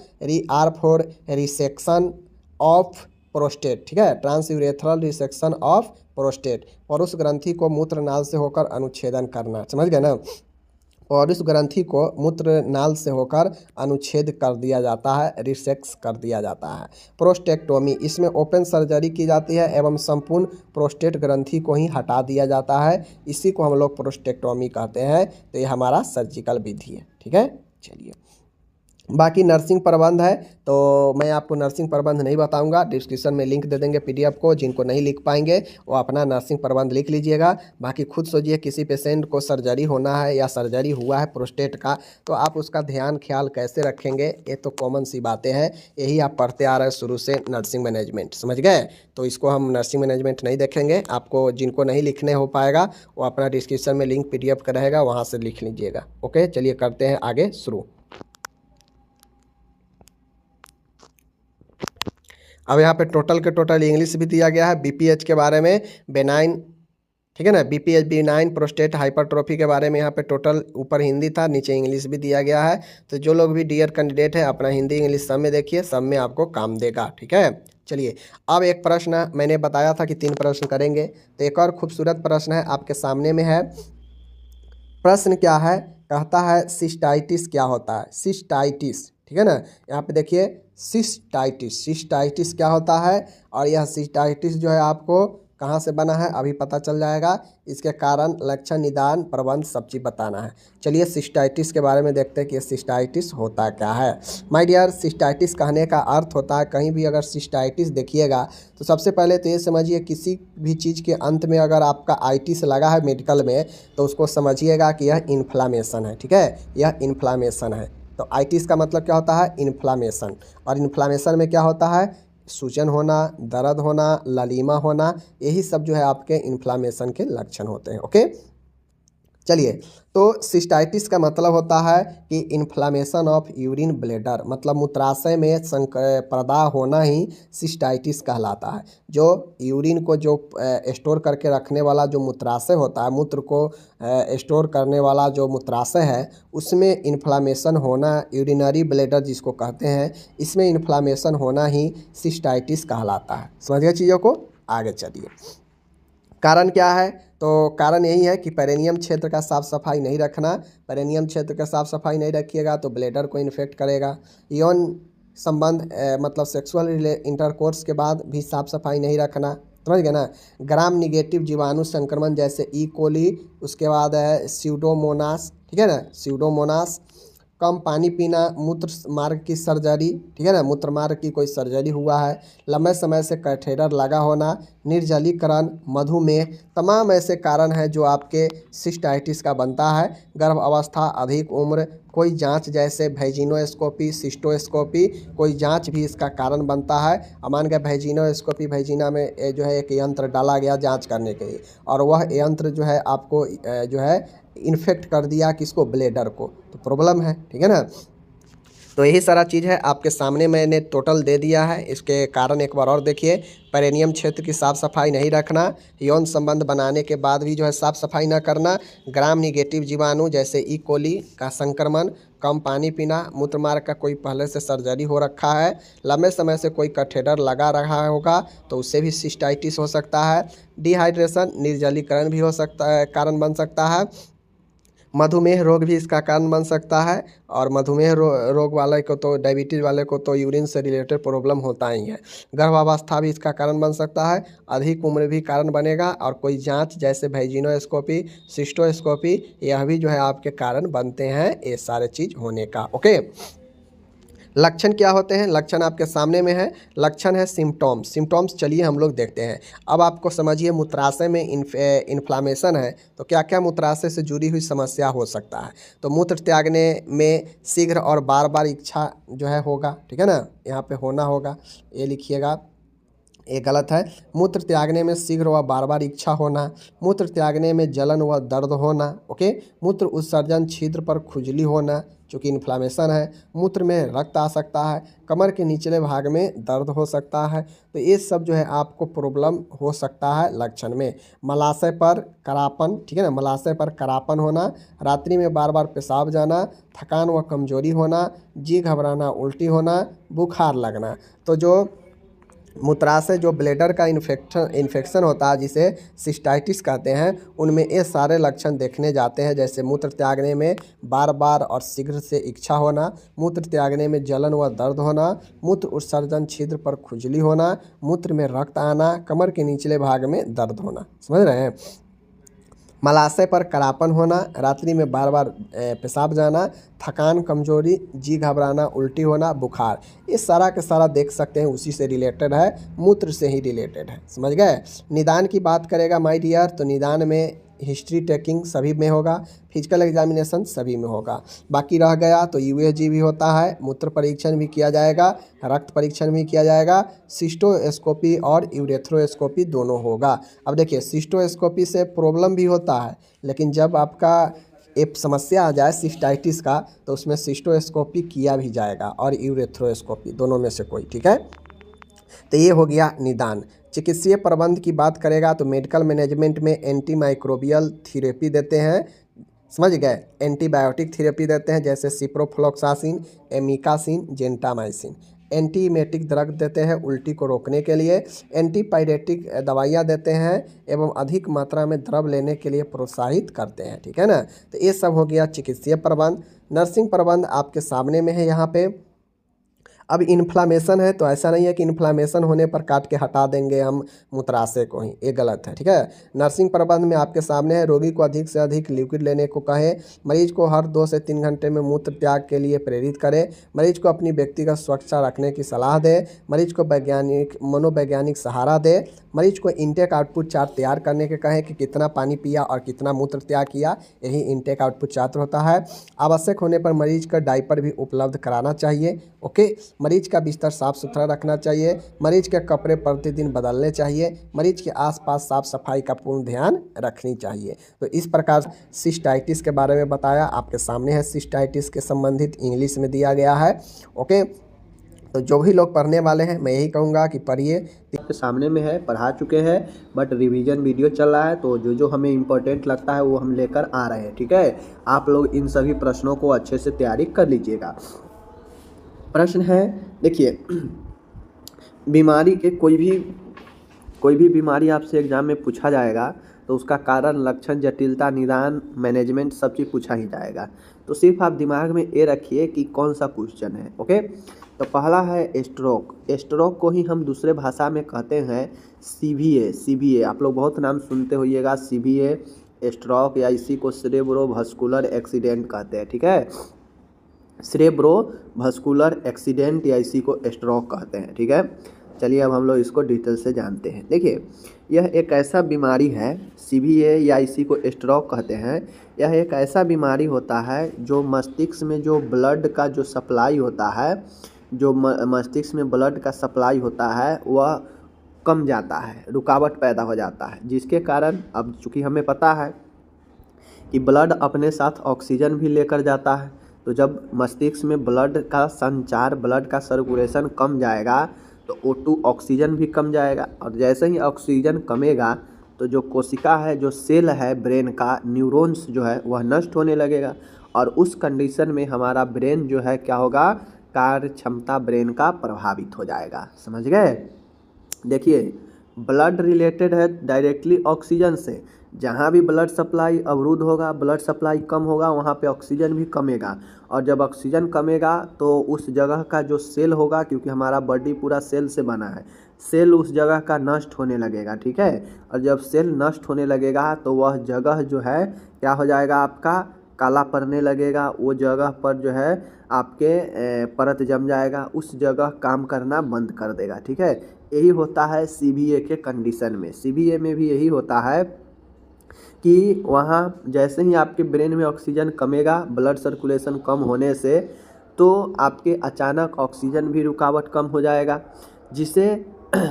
R for resection of prostate. ठीक है। Trans urethral resection of prostate. और उस ग्रंथि को मूत्र नाल से होकर अनुच्छेदन करना। समझ गए ना। और इस ग्रंथि को मूत्र नाल से होकर अनुच्छेद कर दिया जाता है, रिसेक्स कर दिया जाता है। प्रोस्टेक्टोमी, इसमें ओपन सर्जरी की जाती है एवं संपूर्ण प्रोस्टेट ग्रंथि को ही हटा दिया जाता है। इसी को हम लोग प्रोस्टेक्टोमी कहते हैं। तो ये हमारा सर्जिकल विधि है। ठीक है। चलिए, बाकी नर्सिंग प्रबंध है तो मैं आपको नर्सिंग प्रबंध नहीं बताऊंगा, डिस्क्रिप्शन में लिंक दे देंगे PDF को। जिनको नहीं लिख पाएंगे वो अपना नर्सिंग प्रबंध लिख लीजिएगा। बाकी खुद सोचिए, किसी पेशेंट को सर्जरी होना है या सर्जरी हुआ है प्रोस्टेट का, तो आप उसका ध्यान ख्याल कैसे रखेंगे। ये तो कॉमन सी बातें हैं, यही आप पढ़ते आ रहे हैं शुरू से, नर्सिंग मैनेजमेंट। समझ गए। तो इसको हम नर्सिंग मैनेजमेंट नहीं देखेंगे। आपको जिनको नहीं लिखने हो पाएगा वो अपना डिस्क्रिप्शन में लिंक PDF का रहेगा, वहाँ से लिख लीजिएगा। ओके, चलिए करते हैं आगे शुरू। अब यहाँ पे टोटल के टोटल इंग्लिश भी दिया गया है BPH के बारे में, बेनाइन। ठीक है ना। BPH बेनाइन प्रोस्टेट हाइपरट्रोफी के बारे में यहाँ पे टोटल ऊपर हिंदी था, नीचे इंग्लिश भी दिया गया है। तो जो लोग भी डियर कैंडिडेट है अपना हिंदी इंग्लिश सब में देखिए, सब में आपको काम देगा। ठीक है। चलिए, अब एक प्रश्न मैंने बताया था कि 3 प्रश्न करेंगे, तो एक और खूबसूरत प्रश्न है आपके सामने में है। प्रश्न क्या है, कहता है सिस्टाइटिस क्या होता है। सिस्टाइटिस, ठीक है ना। यहाँ पे देखिए सिस्टाइटिस, सिस्टाइटिस क्या होता है और यह सिस्टाइटिस जो है आपको कहाँ से बना है अभी पता चल जाएगा। इसके कारण, लक्षण, निदान, प्रबंध सब चीज़ बताना है। चलिए सिस्टाइटिस के बारे में देखते हैं कि सिस्टाइटिस होता क्या है। माय डियर, सिस्टाइटिस कहने का अर्थ होता है, कहीं भी अगर सिस्टाइटिस देखिएगा तो सबसे पहले तो ये समझिए किसी भी चीज़ के अंत में अगर आपका आइटिस लगा है मेडिकल में तो उसको समझिएगा कि यह इन्फ्लामेशन है। ठीक है, यह इन्फ्लामेशन है। तो आइटिस का मतलब क्या होता है, इन्फ्लामेशन। और इन्फ्लामेशन में क्या होता है, सूजन होना, दर्द होना, ललीमा होना, यही सब जो है आपके इन्फ्लामेशन के लक्षण होते हैं। ओके, चलिए, तो सिस्टाइटिस का मतलब होता है कि इन्फ्लामेशन ऑफ यूरिन ब्लैडर, मतलब मूत्राशय में प्रदाह होना ही सिस्टाइटिस कहलाता है। जो यूरिन को जो स्टोर करके रखने वाला जो मूत्राशय होता है, मूत्र को स्टोर करने वाला जो मूत्राशय है, उसमें इन्फ्लामेशन होना, यूरिनरी ब्लैडर जिसको कहते हैं, इसमें इन्फ्लामेशन होना ही सिस्टाइटिस कहलाता है। समझ गए चीज़ों को, आगे चलिए। कारण क्या है, तो कारण यही है कि पेरिनियम क्षेत्र का साफ सफाई नहीं रखना। पेरिनियम क्षेत्र का साफ सफाई नहीं रखिएगा तो ब्लैडर को इन्फेक्ट करेगा। यौन संबंध मतलब सेक्सुअल इंटरकोर्स के बाद भी साफ सफाई नहीं रखना, समझ गए ना। ग्राम निगेटिव जीवाणु संक्रमण जैसे ई कोली, उसके बाद है स्यूडोमोनास, ठीक है ना, स्यूडोमोनास। कम पानी पीना, मूत्र मार्ग की सर्जरी, ठीक है ना, मूत्र मार्ग की कोई सर्जरी हुआ है, लंबे समय से कैथेटर लगा होना, निर्जलीकरण, मधुमेह, तमाम ऐसे कारण हैं जो आपके सिस्टाइटिस का बनता है। गर्भ अवस्था, अधिक उम्र, कोई जांच जैसे वैजिनोस्कोपी, सिस्टोस्कोपी, कोई जांच भी इसका कारण बनता है। मान गया वैजिनोस्कोपी, वैजिना में जो है एक यंत्र डाला गया जांच करने के लिए, और वह यंत्र जो है आपको जो है इन्फेक्ट कर दिया किसको, ब्लैडर को, तो प्रॉब्लम है। ठीक है ना। तो यही सारा चीज़ है आपके सामने मैंने टोटल दे दिया है। इसके कारण एक बार और देखिए, पेरिनियम क्षेत्र की साफ़ सफाई नहीं रखना, यौन संबंध बनाने के बाद भी जो है साफ़ सफाई ना करना, ग्राम निगेटिव जीवाणु जैसे ई कोली का संक्रमण, कम पानी पीना, मूत्रमार्ग का कोई पहले से सर्जरी हो रखा है, लंबे समय से कोई कैथेटर लगा रहा होगा तो उससे भी सिस्टाइटिस हो सकता है। डिहाइड्रेशन, निर्जलीकरण भी हो सकता है, कारण बन सकता है। मधुमेह रोग भी इसका कारण बन सकता है, और मधुमेह रोग वाले को तो, डायबिटीज़ वाले को तो यूरिन से रिलेटेड प्रॉब्लम होता ही है। गर्भावस्था भी इसका कारण बन सकता है, अधिक उम्र भी कारण बनेगा, और कोई जांच जैसे वैजिनोस्कोपी, सिस्टोस्कोपी, यह भी जो है आपके कारण बनते हैं ये सारे चीज़ होने का। ओके, लक्षण क्या होते हैं, लक्षण आपके सामने में है। लक्षण है सिम्टॉम्स, सिम्टॉम्स चलिए हम लोग देखते हैं। अब आपको समझिए मूत्राशय में इन्फ्लामेशन है तो क्या क्या मूत्राशय से जुड़ी हुई समस्या हो सकता है। तो मूत्र त्यागने में शीघ्र और बार बार इच्छा जो है होगा, ठीक है ना, यहाँ पे होना होगा, ये लिखिएगा, ये गलत है। मूत्र त्यागने में शीघ्र व बार बार इच्छा होना, मूत्र त्यागने में जलन व दर्द होना, ओके। मूत्र उत्सर्जन छिद्र पर खुजली होना, चूँकि इन्फ्लामेशन है। मूत्र में रक्त आ सकता है, कमर के निचले भाग में दर्द हो सकता है। तो ये सब जो है आपको प्रॉब्लम हो सकता है लक्षण में। मलाशय पर करापन, ठीक है ना, मलाशय पर करापन होना, रात्रि में बार बार पेशाब जाना, थकान व कमजोरी होना, जी घबराना, उल्टी होना, बुखार लगना। तो जो मूत्राशय जो ब्लैडर का इन्फेक्शन होता है जिसे सिस्टाइटिस कहते हैं, उनमें ये सारे लक्षण देखने जाते हैं, जैसे मूत्र त्यागने में बार बार और शीघ्र से इच्छा होना, मूत्र त्यागने में जलन व दर्द होना, मूत्र उत्सर्जन छिद्र पर खुजली होना, मूत्र में रक्त आना, कमर के निचले भाग में दर्द होना। समझ रहे हैं। मलाशय पर करापन होना, रात्रि में बार बार पेशाब जाना, थकान, कमजोरी, जी घबराना, उल्टी होना, बुखार, ये सारा के सारा देख सकते हैं उसी से रिलेटेड है, मूत्र से ही रिलेटेड है। समझ गए। निदान की बात करेगा माय डियर, तो निदान में हिस्ट्री टेकिंग सभी में होगा, फिजिकल एग्जामिनेशन सभी में होगा। बाकी रह गया तो यूएसजी भी होता है, मूत्र परीक्षण भी किया जाएगा, रक्त परीक्षण भी किया जाएगा, सिस्टोस्कोपी और यूरेथ्रोस्कोपी दोनों होगा। अब देखिए, सिस्टोस्कोपी से प्रॉब्लम भी होता है, लेकिन जब आपका एक समस्या आ जाए सिस्टाइटिस का तो उसमें सिस्टोस्कोपी किया भी जाएगा, और यूरेथ्रोस्कोपी, दोनों में से कोई, ठीक है। तो ये हो गया निदान। चिकित्सीय प्रबंध की बात करेगा तो मेडिकल मैनेजमेंट में एंटी माइक्रोबियल थेरेपी देते हैं, समझ गए, एंटीबायोटिक थेरेपी देते हैं, जैसे ciprofloxacin, amikacin, gentamicin. Antiemetic drug देते हैं उल्टी को रोकने के लिए, एंटीपायरेटिक दवाइयाँ देते हैं, एवं अधिक मात्रा में द्रव लेने के लिए प्रोत्साहित करते हैं, ठीक है ना। तो ये सब हो गया चिकित्सीय प्रबंध। नर्सिंग प्रबंध आपके सामने में है यहाँ पे। अब इन्फ्लामेशन है तो ऐसा नहीं है कि इन्फ्लामेशन होने पर काट के हटा देंगे हम मूत्राशय को ही, ये गलत है। ठीक है, नर्सिंग प्रबंध में आपके सामने है, रोगी को अधिक से अधिक लिक्विड लेने को कहें, मरीज को हर 2 से 3 घंटे में मूत्र त्याग के लिए प्रेरित करें, मरीज को अपनी व्यक्तिगत स्वच्छता रखने की सलाह दें, मरीज को मनोवैज्ञानिक सहारा दें, मरीज को इनटेक आउटपुट चार्ट तैयार करने के कहें कि कितना पानी पिया और कितना मूत्र त्याग किया, यही इनटेक आउटपुट चार्ट होता है। आवश्यक होने पर मरीज का डायपर भी उपलब्ध कराना चाहिए। ओके, मरीज का बिस्तर साफ सुथरा रखना चाहिए, मरीज के कपड़े प्रतिदिन बदलने चाहिए, मरीज के आसपास साफ सफाई का पूर्ण ध्यान रखनी चाहिए। तो इस प्रकार सिस्टाइटिस के बारे में बताया, आपके सामने है सिस्टाइटिस के संबंधित इंग्लिश में दिया गया है। ओके, तो जो भी लोग पढ़ने वाले हैं मैं यही कहूँगा कि पढ़िए। आपके सामने में है, पढ़ा चुके हैं, बट रिवीजन वीडियो चल रहा है, तो जो जो हमें इम्पोर्टेंट लगता है वो हम लेकर आ रहे हैं। ठीक है, आप लोग इन सभी प्रश्नों को अच्छे से तैयारी कर लीजिएगा। प्रश्न है, देखिए, बीमारी के कोई भी बीमारी आपसे एग्जाम में पूछा जाएगा तो उसका कारण, लक्षण, जटिलता, निदान, मैनेजमेंट सब चीज़ पूछा ही जाएगा। तो सिर्फ आप दिमाग में ये रखिए कि कौन सा क्वेश्चन है। ओके, तो पहला है स्ट्रोक। स्ट्रोक को ही हम दूसरे भाषा में कहते हैं CVA। आप लोग बहुत नाम सुनते होइएगा, CVA, स्ट्रोक, या इसी को सेरेब्रोवास्कुलर एक्सीडेंट कहते हैं। ठीक है, सेरेब्रोवास्कुलर एक्सीडेंट या इसी को स्ट्रोक कहते हैं। ठीक है, चलिए अब हम लोग इसको डिटेल से जानते हैं। देखिए, यह एक ऐसा बीमारी है, CVA या इसी को स्ट्रोक कहते हैं। यह एक ऐसा बीमारी होता है जो मस्तिष्क में जो ब्लड का जो सप्लाई होता है, जो मस्तिष्क में ब्लड का सप्लाई होता है वह कम जाता है, रुकावट पैदा हो जाता है, जिसके कारण, अब चूँकि हमें पता है कि ब्लड अपने साथ ऑक्सीजन भी लेकर जाता है, तो जब मस्तिष्क में ब्लड का संचार, ब्लड का सर्कुलेशन कम जाएगा तो O2 ऑक्सीजन भी कम जाएगा, और जैसे ही ऑक्सीजन कमेगा तो जो कोशिका है, जो सेल है ब्रेन का, न्यूरॉन्स जो है वह नष्ट होने लगेगा, और उस कंडीशन में हमारा ब्रेन जो है क्या होगा, कार्य क्षमता ब्रेन का प्रभावित हो जाएगा। समझ गए? देखिए, ब्लड रिलेटेड है डायरेक्टली ऑक्सीजन से, जहाँ भी ब्लड सप्लाई अवरुद्ध होगा, ब्लड सप्लाई कम होगा, वहाँ पे ऑक्सीजन भी कमेगा, और जब ऑक्सीजन कमेगा तो उस जगह का जो सेल होगा, क्योंकि हमारा बॉडी पूरा सेल से बना है, सेल उस जगह का नष्ट होने लगेगा। ठीक है, और जब सेल नष्ट होने लगेगा तो वह जगह जो है क्या हो जाएगा, आपका काला पड़ने लगेगा, वो जगह पर जो है आपके परत जम जाएगा, उस जगह काम करना बंद कर देगा। ठीक है, यही होता है CVA के कंडीशन में। CVA में भी यही होता है कि वहाँ जैसे ही आपके ब्रेन में ऑक्सीजन कमेगा, ब्लड सर्कुलेशन कम होने से, तो आपके अचानक ऑक्सीजन भी रुकावट कम हो जाएगा, जिससे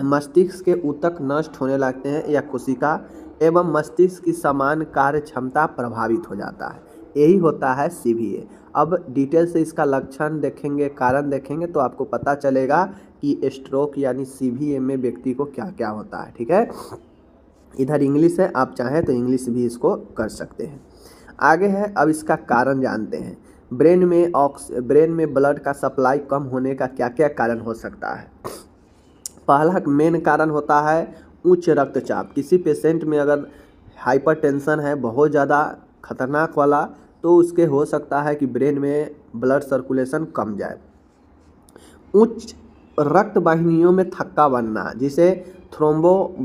मस्तिष्क के ऊतक नष्ट होने लगते हैं या कोशिका एवं मस्तिष्क की समान कार्य क्षमता प्रभावित हो जाता है। यही होता है CVA। अब डिटेल से इसका लक्षण देखेंगे, कारण देखेंगे, तो आपको पता चलेगा कि स्ट्रोक यानी CVA में व्यक्ति को क्या क्या होता है। ठीक है, इधर इंग्लिश है, आप चाहें तो इंग्लिश भी इसको कर सकते हैं। आगे है, अब इसका कारण जानते हैं। ब्रेन में ब्लड का सप्लाई कम होने का क्या क्या कारण हो सकता है। पहला मेन कारण होता है उच्च रक्तचाप। किसी पेशेंट में अगर हाइपरटेंशन है, बहुत ज़्यादा खतरनाक वाला, तो उसके हो सकता है कि ब्रेन में ब्लड सर्कुलेशन कम जाए। उच्च रक्त वाहिनियों में थक्का बनना, जिसे थ्रोम्बो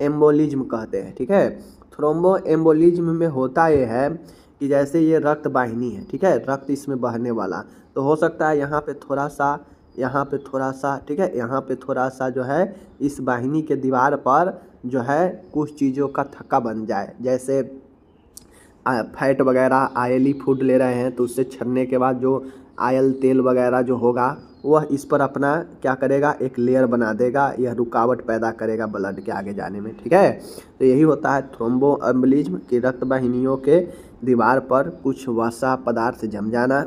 एम्बोलिज्म कहते हैं। ठीक है, थ्रोम्बो एम्बोलिज्म में होता यह है कि जैसे ये रक्त वाहिनी है, ठीक है, रक्त इसमें बहने वाला, तो हो सकता है यहाँ पे थोड़ा सा, यहाँ पे थोड़ा सा, ठीक है, यहाँ पे थोड़ा सा जो है इस वाहिनी के दीवार पर जो है कुछ चीज़ों का थक्का बन जाए, जैसे फैट वगैरह, ऑयली फूड ले रहे हैं तो उससे छनने के बाद जो ऑयल तेल वगैरह जो होगा वह इस पर अपना क्या करेगा, एक लेयर बना देगा, यह रुकावट पैदा करेगा ब्लड के आगे जाने में। ठीक है, तो यही होता है थ्रोम्बो एम्बोलिज्म की रक्त वाहिनियों के दीवार पर कुछ वसा पदार्थ जम जाना।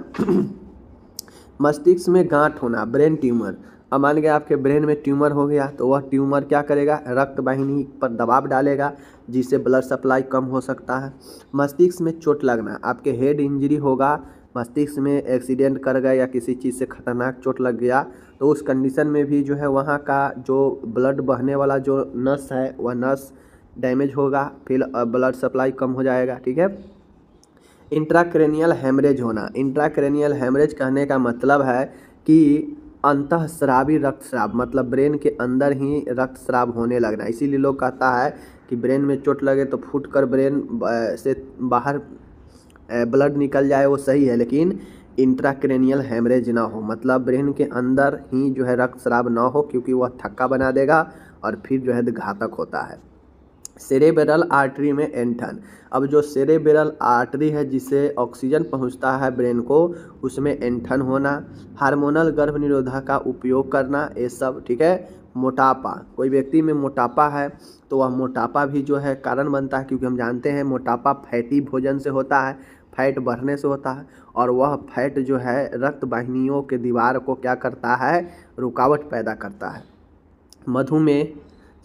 मस्तिष्क में गांठ होना, ब्रेन ट्यूमर। अब मान गया आपके ब्रेन में ट्यूमर हो गया, तो वह ट्यूमर क्या करेगा, रक्त वाहिनी पर दबाव डालेगा, जिससे ब्लड सप्लाई कम हो सकता है। मस्तिष्क में चोट लगना, आपके हेड इंजरी होगा, मस्तिष्क में एक्सीडेंट कर गए या किसी चीज़ से खतरनाक चोट लग गया, तो उस कंडीशन में भी जो है वहाँ का जो ब्लड बहने वाला जो नस है वह नस डैमेज होगा, फिर ब्लड सप्लाई कम हो जाएगा। ठीक है, इंट्राक्रेनियल हेमरेज होना। इंट्राक्रेनियल हेमरेज कहने का मतलब है कि अंतःस्रावी रक्तस्राव, मतलब ब्रेन के अंदर ही रक्तस्राव होने लगना। इसीलिए लोग कहता है कि ब्रेन में चोट लगे तो फूट कर ब्रेन से बाहर ब्लड निकल जाए, वो सही है, लेकिन इंट्राक्रेनियल हेमरेज ना हो, मतलब ब्रेन के अंदर ही जो है रक्तस्राव ना हो, क्योंकि वह थक्का बना देगा और फिर जो है घातक होता है। सेरेब्रल आर्टरी में ऐंठन। अब जो सेरेब्रल आर्टरी है जिससे ऑक्सीजन पहुंचता है ब्रेन को, उसमें ऐंठन होना, हार्मोनल गर्भ निरोधक का उपयोग करना, ये सब, ठीक है। मोटापा, कोई व्यक्ति में मोटापा है तो वह मोटापा भी जो है कारण बनता है, क्योंकि हम जानते हैं मोटापा फैटी भोजन से होता है, फैट बढ़ने से होता है, और वह फैट जो है रक्त वाहिनियों के दीवार को क्या करता है, रुकावट पैदा करता है। मधुमेह,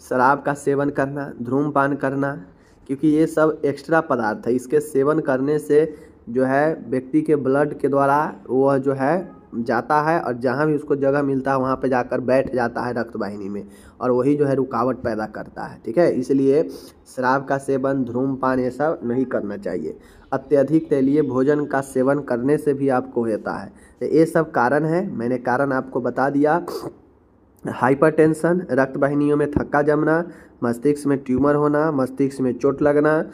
शराब का सेवन करना, धूम्रपान करना, क्योंकि ये सब एक्स्ट्रा पदार्थ है, इसके सेवन करने से जो है व्यक्ति के ब्लड के द्वारा वह जो है जाता है और जहाँ भी उसको जगह मिलता है वहाँ पे जाकर बैठ जाता है रक्त वाहिनी में, और वही जो है रुकावट पैदा करता है, ठीक है। इसलिए शराब का सेवन, धूम्रपान, ये सब नहीं करना चाहिए। अत्यधिक तैलीय भोजन का सेवन करने से भी आपको होता है। तो ये सब कारण है, मैंने कारण आपको बता दिया। हाइपरटेंशन, रक्त वाहिनियों में थक्का जमना, मस्तिष्क में ट्यूमर होना, मस्तिष्क में चोट लगना,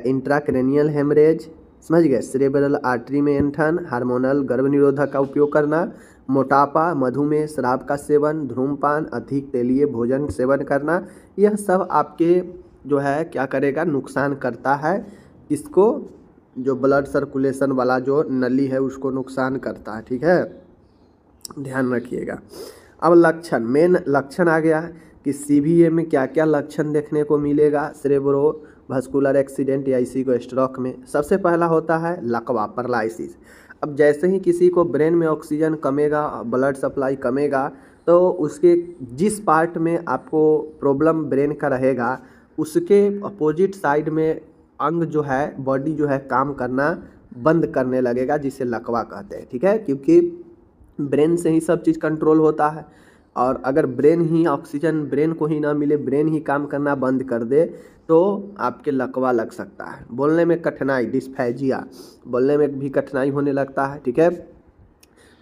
इंट्राक्रेनियल हेमरेज, समझ गए, सेरेब्रल आर्टरी में ऐंठन, हार्मोनल गर्भ निरोधक का उपयोग करना, मोटापा, मधुमेह, शराब का सेवन, धूम्रपान, अधिक तैलीय भोजन सेवन करना, यह सब आपके जो है क्या करेगा, नुकसान करता है। इसको जो ब्लड सर्कुलेशन वाला जो नली है उसको नुकसान करता है, ठीक है, ध्यान रखिएगा। अब लक्षण, मेन लक्षण आ गया कि सीवीए में क्या क्या लक्षण देखने को मिलेगा सेरेब्रो वास्कुलर एक्सीडेंट या इसी को स्ट्रोक में। सबसे पहला होता है लकवा, पैरालिसिस। अब जैसे ही किसी को ब्रेन में ऑक्सीजन कमेगा, ब्लड सप्लाई कमेगा, तो उसके जिस पार्ट में आपको प्रॉब्लम ब्रेन का रहेगा उसके अपोजिट साइड में अंग जो है, बॉडी जो है काम करना बंद करने लगेगा, जिसे लकवा कहते हैं, ठीक है। क्योंकि ब्रेन से ही सब चीज़ कंट्रोल होता है, और अगर ब्रेन ही ऑक्सीजन ब्रेन को ही ना मिले, ब्रेन ही काम करना बंद कर दे, तो आपके लकवा लग सकता है। बोलने में कठिनाई, डिस्फेजिया, बोलने में भी कठिनाई होने लगता है, ठीक है।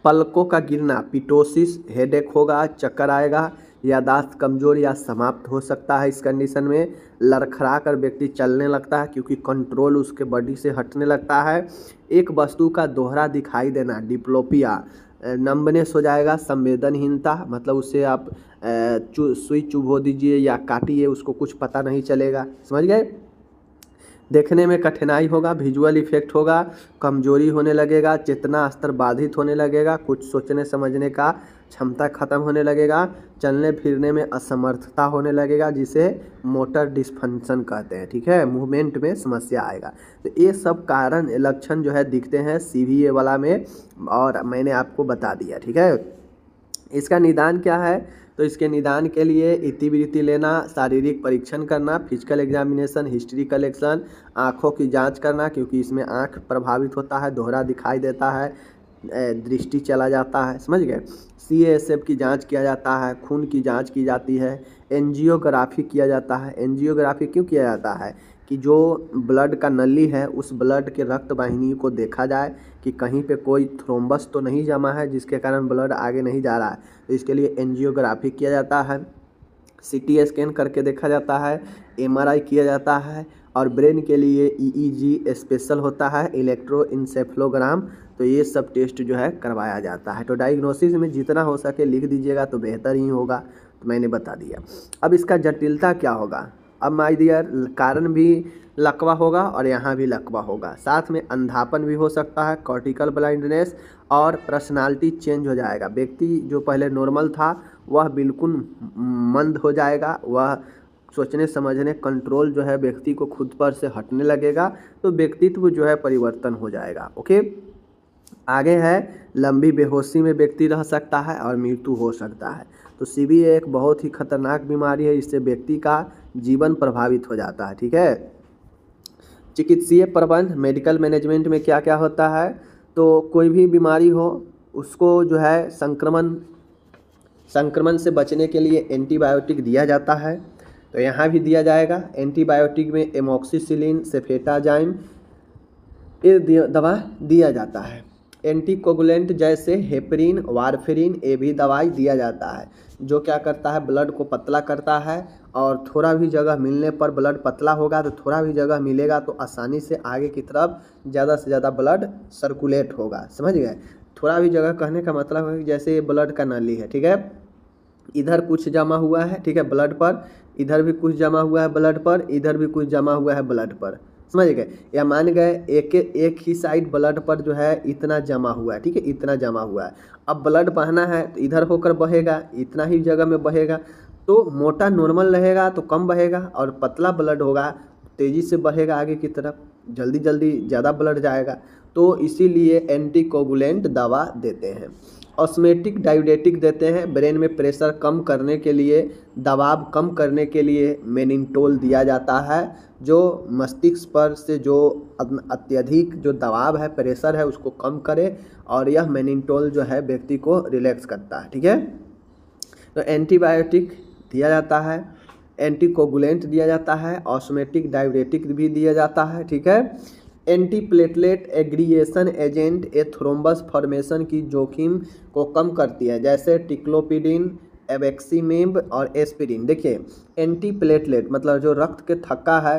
पलकों का गिरना, पिटोसिस, हेडेक होगा, चक्कर आएगा, यादाश्त कमजोर या समाप्त हो सकता है इस कंडीशन में। लड़खड़ा कर व्यक्ति चलने लगता है, क्योंकि कंट्रोल उसके बॉडी से हटने लगता है। एक वस्तु का दोहरा दिखाई देना, डिप्लोपिया, नंबनेस हो जाएगा, संवेदनहीनता, मतलब उससे आप सुई चुभो दीजिए या काटिए, उसको कुछ पता नहीं चलेगा, समझ गए। देखने में कठिनाई होगा, विजुअल इफेक्ट होगा, कमजोरी होने लगेगा, चेतना स्तर बाधित होने लगेगा, कुछ सोचने समझने का क्षमता खत्म होने लगेगा, चलने फिरने में असमर्थता होने लगेगा, जिसे मोटर डिस्फंक्शन कहते हैं, ठीक है, मूवमेंट में समस्या आएगा। तो ये सब कारण लक्षण जो है दिखते हैं सीवीए वाला में, और मैंने आपको बता दिया, ठीक है। इसका निदान क्या है, तो इसके निदान के लिए इतिवृत्ति लेना, शारीरिक परीक्षण करना, फिजिकल एग्जामिनेशन, हिस्ट्री कलेक्शन, आँखों की जांच करना, क्योंकि इसमें आँख प्रभावित होता है, दोहरा दिखाई देता है, दृष्टि चला जाता है, समझ गए। CASF की जांच किया जाता है, खून की जांच की जाती है, एंजियोग्राफी किया जाता है। एंजियोग्राफी क्यों किया जाता है, कि जो ब्लड का नली है उस ब्लड के रक्त वाहिनी को देखा जाए कि कहीं पे कोई थ्रोम्बस तो नहीं जमा है जिसके कारण ब्लड आगे नहीं जा रहा है, तो इसके लिए एंजियोग्राफी किया जाता है। CT स्कैन करके देखा जाता है, MRI किया जाता है, और ब्रेन के लिए EEG स्पेशल होता है, इलेक्ट्रोइंसेफ्लोग्राम, तो ये सब टेस्ट जो है करवाया जाता है। तो डायग्नोसिस में जितना हो सके लिख दीजिएगा तो बेहतर ही होगा, तो मैंने बता दिया। अब इसका जटिलता क्या होगा, अब माय डियर कारण भी लकवा होगा और यहाँ भी लकवा होगा, साथ में अंधापन भी हो सकता है, कॉर्टिकल ब्लाइंडनेस, और पर्सनालिटी चेंज हो जाएगा। व्यक्ति जो पहले नॉर्मल था वह बिल्कुल मंद हो जाएगा, वह सोचने समझने कंट्रोल जो है व्यक्ति को खुद पर से हटने लगेगा, तो व्यक्तित्व जो है परिवर्तन हो जाएगा। ओके, आगे है लंबी बेहोशी में व्यक्ति रह सकता है और मृत्यु हो सकता है। तो CVA एक बहुत ही खतरनाक बीमारी है, इससे व्यक्ति का जीवन प्रभावित हो जाता है, ठीक है। चिकित्सीय प्रबंध, मेडिकल मैनेजमेंट में क्या क्या होता है, तो कोई भी बीमारी हो उसको जो है संक्रमण से बचने के लिए एंटीबायोटिक दिया जाता है, तो यहाँ भी दिया जाएगा। एंटीबायोटिक में एमोक्सिसिलिन, सेफेटाजाइम, ये दवा दिया जाता है। एंटीकोगुलेंट जैसे हेपरिन, वारफेरिन, ये भी दवाई दिया जाता है, जो क्या करता है, ब्लड को पतला करता है। और थोड़ा भी जगह मिलने पर, ब्लड पतला होगा तो थोड़ा भी जगह मिलेगा तो आसानी से आगे की तरफ ज़्यादा से ज़्यादा ब्लड सर्कुलेट होगा। समझ गए? थोड़ा भी जगह कहने का मतलब है कि जैसे ये ब्लड का नली है, ठीक है, इधर कुछ जमा हुआ है, ठीक है, ब्लड पर, इधर भी कुछ जमा हुआ है ब्लड पर, इधर भी कुछ जमा हुआ है ब्लड पर। समझ गए? या मान गए एक ही साइड ब्लड पर जो है इतना जमा हुआ है, ठीक है, इतना जमा हुआ है। अब ब्लड बहना है तो इधर होकर बहेगा, इतना ही जगह में बहेगा। तो मोटा नॉर्मल रहेगा तो कम बहेगा, और पतला ब्लड होगा तेज़ी से बहेगा आगे की तरफ, जल्दी जल्दी ज़्यादा ब्लड जाएगा। तो इसीलिए एंटीकोगुलेंट दवा देते हैं। ऑस्मेटिक डायूरेटिक देते हैं, ब्रेन में प्रेशर कम करने के लिए, दबाव कम करने के लिए मेनिनटोल दिया जाता है, जो मस्तिष्क पर से जो अत्यधिक जो दबाव है, प्रेशर है, उसको कम करे। और यह मेनिनटोल जो है व्यक्ति को रिलैक्स करता है, ठीक है। तो एंटीबायोटिक दिया जाता है, एंटीकोगुलेंट दिया जाता है, ऑस्मेटिक डायूरेटिक भी दिया जाता है, ठीक है। Antiplatelet aggregation agent A thrombus formation की जोखिम को कम करती है, जैसे टिक्लोपिडिन, एबेक्सिमेब और एस्पिरिन। देखिए, एंटीप्लेटलेट मतलब जो रक्त के थक्का है,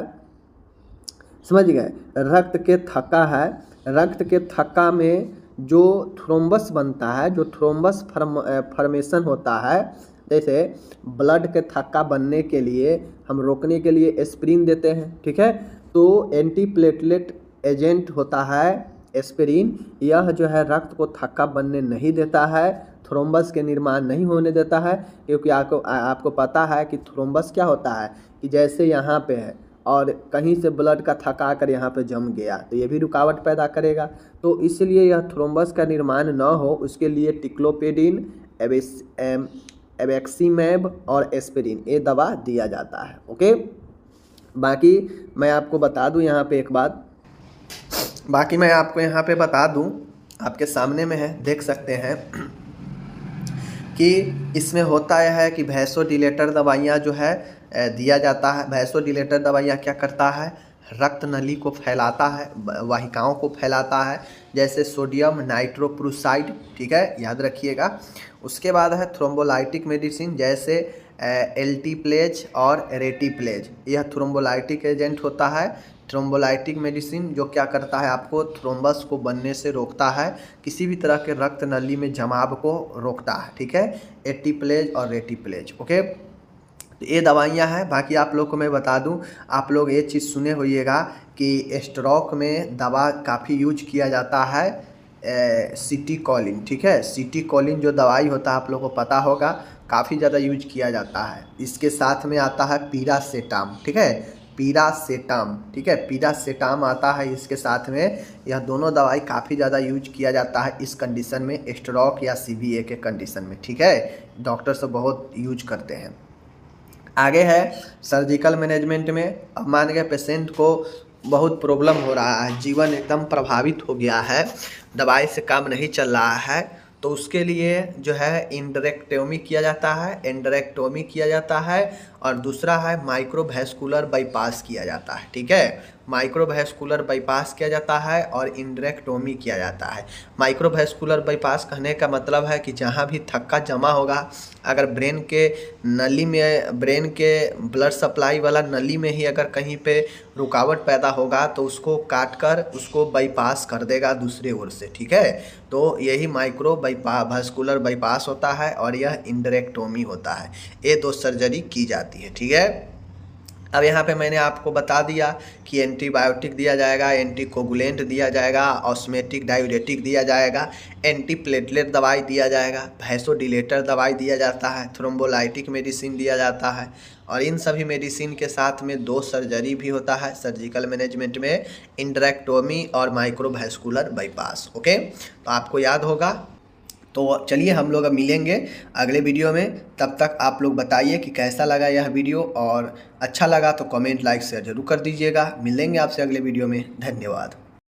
समझ गए, रक्त के थक्का है, रक्त के थक्का में जो थ्रोम्बस बनता है, जो थ्रोम्बस फॉर्मेशन होता है, जैसे ब्लड के थक्का बनने के लिए हम रोकने के लिए एस्पिरिन देते हैं, ठीक है। तो एंटीप्लेटलेट एजेंट होता है एस्पिरिन, यह जो है रक्त को थक्का बनने नहीं देता है, थ्रोम्बस के निर्माण नहीं होने देता है। क्योंकि आपको पता है कि थ्रोम्बस क्या होता है, कि जैसे यहाँ पे है और कहीं से ब्लड का थक्का आकर यहाँ पे जम गया तो ये भी रुकावट पैदा करेगा। तो इसलिए यह थ्रोम्बस का निर्माण न हो, उसके लिए टिक्लोपिडिन, एबेक्सिमेब और एस्पिरिन ये दवा दिया जाता है। ओके, बाकी मैं आपको बता दूं यहाँ पे एक बात, बाकी मैं आपको यहाँ पे बता दूं, आपके सामने में है, देख सकते हैं कि इसमें होता यह है कि वैसोडिलेटर दवाइयाँ जो है दिया जाता है। वैसोडिलेटर दवाइयाँ क्या करता है, रक्त नली को फैलाता है, वाहिकाओं को फैलाता है, जैसे सोडियम नाइट्रोप्रूसाइड, ठीक है, याद रखिएगा। उसके बाद है थ्रोम्बोलाइटिक मेडिसिन, जैसे एल्टीप्लेज और रेटिप्लेज, यह थ्रोम्बोलाइटिक एजेंट होता है। थ्रोम्बोलाइटिक मेडिसिन जो क्या करता है, आपको थ्रोम्बस को बनने से रोकता है, किसी भी तरह के रक्त नली में जमाव को रोकता है, ठीक है, एल्टीप्लेज और रेटिप्लेज। ओके, तो ये दवाइयाँ हैं। बाकी आप लोग को मैं बता दूं, आप लोग ये चीज़ सुने होइएगा कि स्ट्रोक में दवा काफ़ी यूज किया जाता है, सिटीकोलिन, ठीक है, सिटीकोलिन जो दवाई होता है आप लोग को पता होगा, काफ़ी ज़्यादा यूज किया जाता है। इसके साथ में आता है पीरासेटाम, ठीक है, पीरासेटाम, ठीक है, पीरासेटाम आता है इसके साथ में। यह दोनों दवाई काफ़ी ज़्यादा यूज किया जाता है इस कंडीशन में, स्ट्रोक या सीवीए के कंडीशन में, ठीक है, डॉक्टर सब बहुत यूज करते हैं। आगे है सर्जिकल मैनेजमेंट में। अब मान गए पेशेंट को बहुत प्रॉब्लम हो रहा है, जीवन एकदम प्रभावित हो गया है, दवाई से काम नहीं चल रहा है, तो उसके लिए जो है इंडरेक्टोमी किया जाता है, एंडरेक्टोमी किया जाता है, और दूसरा है माइक्रोवैस्कुलर बाईपास किया जाता है, ठीक है, माइक्रोवैस्कुलर बाईपास किया जाता है और इंडरेक्टोमी किया जाता है। माइक्रोवैस्कुलर बाईपास कहने का मतलब है कि जहाँ भी थक्का जमा होगा, अगर ब्रेन के नली में, ब्रेन के ब्लड सप्लाई वाला नली में ही अगर कहीं पे रुकावट पैदा होगा तो उसको काट कर उसको बाईपास कर देगा दूसरे ओर से, ठीक है। तो यही माइक्रोवैस्कुलर बाईपास होता है और यह इंडरेक्टोमी होता है। ये दो सर्जरी की जाती है, ठीक है। अब यहाँ पे मैंने आपको बता दिया कि एंटीबायोटिक दिया जाएगा, एंटीकोगुलेंट दिया जाएगा, ऑस्मेटिक डायूरेटिक दिया जाएगा, एंटीप्लेटलेट दवाई दिया जाएगा, वैसोडिलेटर दवाई दिया जाता है, थ्रोम्बोलाइटिक मेडिसिन दिया जाता है, और इन सभी मेडिसिन के साथ में 2 सर्जरी भी होता है सर्जिकल मैनेजमेंट में, इंडरेक्टोमी और माइक्रोवैस्कुलर बाईपास। ओके, तो आपको याद होगा। तो चलिए हम लोग अब मिलेंगे अगले वीडियो में, तब तक आप लोग बताइए कि कैसा लगा यह वीडियो, और अच्छा लगा तो कमेंट, लाइक, शेयर जरूर कर दीजिएगा। मिलेंगे आपसे अगले वीडियो में, धन्यवाद।